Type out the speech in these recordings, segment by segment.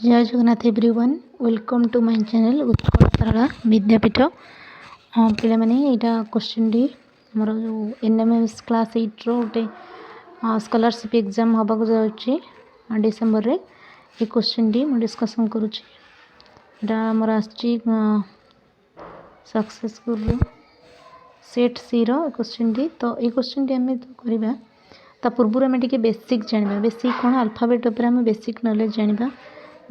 जय Jagannath everyone welcome to my channel Utkal Sarala Vidyapeeth. हाँ पे मैंने यहाँ क्वेश्चन डी मोर जो एनएमएस क्लास 8 रोटे स्कॉलरशिप एग्जाम हवा जाऊँगी डिसेम्बर रे ये क्वेश्चन डी मुझे डिस्कसन करुँचा मोर आसी सक्सेसफुल सेट सी रो क्वेश्चन डी। तो ये क्वेश्चन डी आम करवा ता पूर्व आम टे बेसिक जाना बेसिक कौन अल्फाबेट उपर आम बेसिक नॉलेज जाना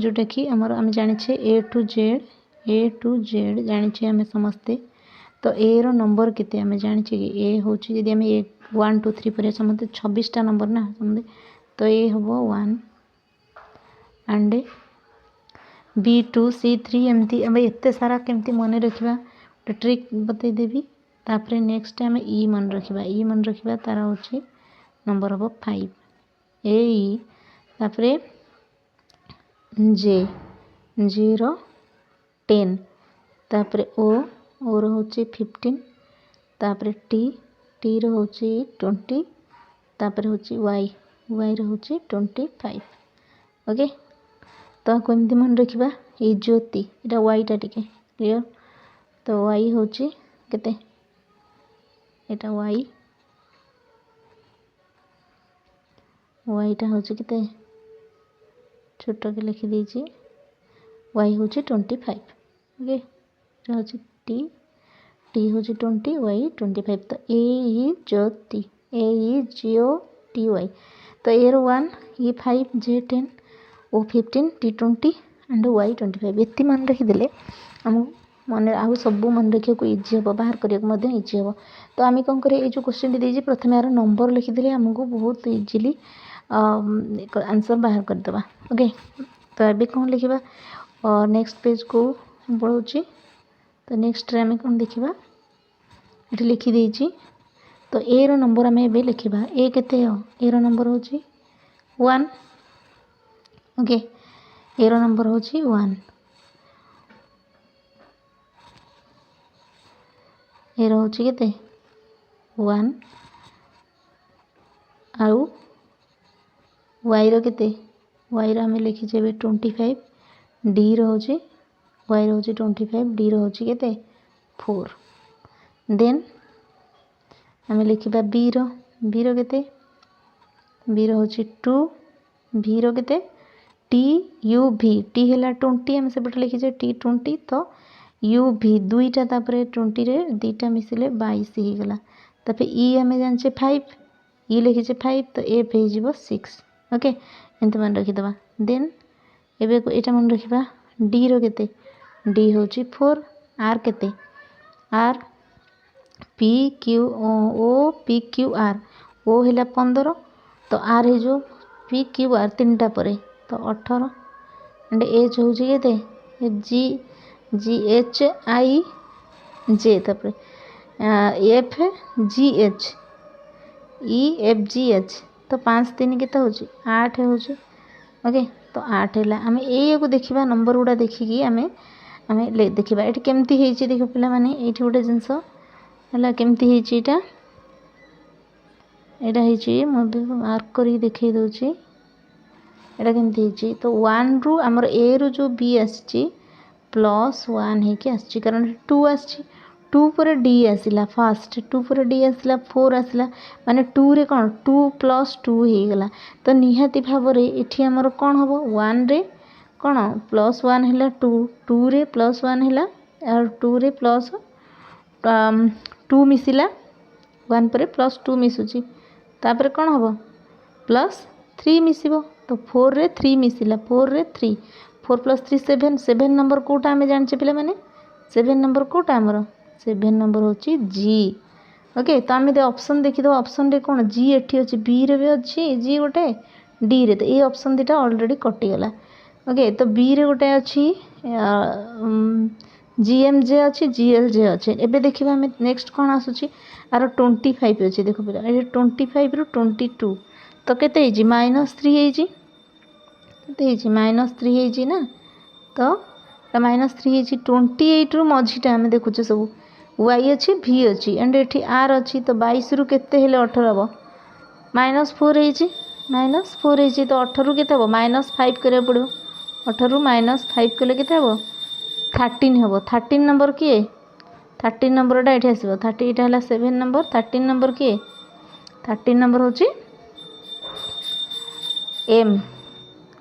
जोटा कि आमर आम जाने ए टू जेड जाने आम समस्ते। तो ए रो नंबर केते आम जाने कि ए हूँ जदि आम ए 1 2 3 पर समझते 26टा नंबर ना समझे। तो ए हम 1 एंड B2 C3 एमती आम एत सारा केमती मन रखा गोटे ट्रिक बतईदेवी। तापर नेक्स्ट आम ई मन रखा तार हूँ नंबर हम 5 ए ई तापर जे 0 10 तापर ओ रो हूँ 15 तापर टी रो हूँ 20 तापर हूँ वाई रो हूँ 25। ओके तो कमती मन रखा ये ज्योति यहाँ वाईटा टिके क्लियर। तो वाई हूँ केते एटा वाईटा हूँ केते छोट के लिखी दीजिए वाई हूँ 25। ओके हूँ टी हूँ 20 वाई 25। तो ए ज्योति टी वाई तो ए रो 1 ये 5 जे 10 ओ 15 टी 20 एंड वाई 25 ये मन रखीदे आम मन आउ सब मन रखा को इजी हम बाहर करने इजी हम। तो आम कौन करें जो क्वेश्चन दीजिए प्रथम यार नंबर लिखिदे आमको बहुत इजिली आंसर बाहर करदे। ओके तो अभी कौन लिखा नेक्स्ट पेज को बढ़ाऊँगी। तो नेक्स्ट आम कौन देखा ये लिखिदे। तो ए रो नंबर आम ए लिखा ए केते ए रो नंबर हूँ 1। ओके ए रो नंबर हूँ 1 ए रो हूँ केते 1 आउ वाई रो केते वाई रो आम लिखीचे 25 डी रो हूँ वाई रो हूँ 25 डी रो हूँ केते 4। देन आम लिखा बी रो केते बी रो हूँ 2 भी रो केते टी यू भी टी है 20 आम सेपटे लिखीचे टी 20। तो यू भी दुईटा तापर 20 रे दीटा मिसिले 22 हो गला। तापर ई आम जाने 5 ई लिखीचे 5 तो एफ हो 6। ओके एमती मन रखीदे। देन एबे यहाँ मन रखा डी रो केते डी हूँ 4 आर केते R P Q O P Q R O है 15 तो आर हो पी क्यू आर 3टा पर तो 18 एंड एच हूँ केते जी जी एच आई जे तापर F G H E F G H तो 5 3 केते हूँ 8 हूँ। ओके तो 8 है आम ये को देखा नंबर गुड़ा देखिकी आम देखा ये केमती है देख पे मैंने ये गोटे जिनस है केमती है यहाँ मार्क कर देखी दूसरी यहाँ केमती तो 1 रु आमर ए रु जो बी आसी +1 होके आसी कारण 2 आसी 2 पर डी आसला फास्ट 2 पर डी आसला 4 आसला माने 2 रे कौन 2 + 2 हो गला। तो निहाती भाव रे इठी हमर कौन हम 1 रे कौन +1 है 2 2 रे +1 है और 2 रे प्लस 2 मिसिला 1 पर +2 मिसुची तापर कौन हम +3 मिसिबो। तो 4 रे 3 मिसिला 4 रे 3 4 + 3 7 7 नंबर कोटा आम जाने पे मैंने 7 नंबर कोटा आमर 7 नंबर हूँ जी। ओके तो आम ऑप्शन देखीद ऑप्शन रे कौन जी एठी अच्छी बी रे भी अच्छी जी गोटे डी रे तो ये ऑप्शन दीटा ऑलरेडी कटिगला। ओके तो बी रे गोटे अच्छी जी एम जे अच्छी जी एल जे अच्छे एबे देखा आम नेक्स्ट कौन आसूँ आर 25 अच्छे देख पे ये 25 रु 22 तो केते -3 -3 ना तो -3 28 रु मझीटा आम देखुचे सब वाई अच्छी भी अच्छी एंड ये आर अच्छी तो 22 रु केते हेले 18 हम -4 -4 तो 18 रु केते हम -5 करा पड़ो 18 माइनस 5 कले केते हबो 13 हबो। 13 नंबर किए 13 नंबरटा ये आसो 30 यहाँ है 7 नंबर 13 नंबर किए 13 नंबर हूँ एम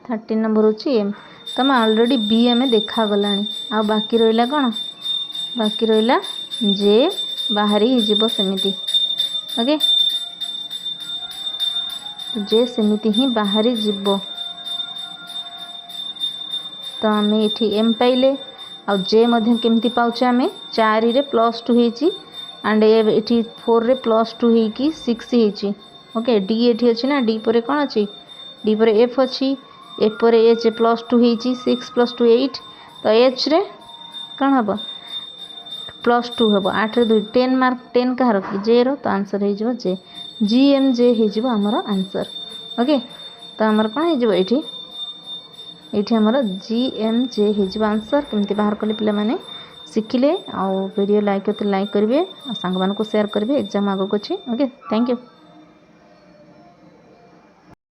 13 नंबर हूँ एम। तो आम अलरेडी बी आम देखा गला आ बाकी रहा कौन बाकी रहा जे बाहरी हो सेमिति ओके जे सेमिति ही बाहरी जीव। तो आम ये एम पाइले आ जे मध्य केमती पाउचे आम 4 रे +2 होती एंड ये 4 रे +2 होगी 6 होती ओके। डी ये अच्छी ना डी पर कौन अच्छी डी पर एफ अच्छी एफ पर एच +2 होती 6 + 2 8 तो एच रे कौन हम +2 हम 8 रे 2 10 मार्क 10 कह रखी जे रो तो आंसर हो जे जी एम जे हो आमर आंसर ओके। तो आमर कौन हो ये आमर जी एम जे हो आंसर केमती बाहर कले पिला माने शिखिले। आ वीडियो लाइक करते लाइक करेंगे सांग मान को शेयर करेंगे एग्जाम आगे अच्छी ओके। Thank you.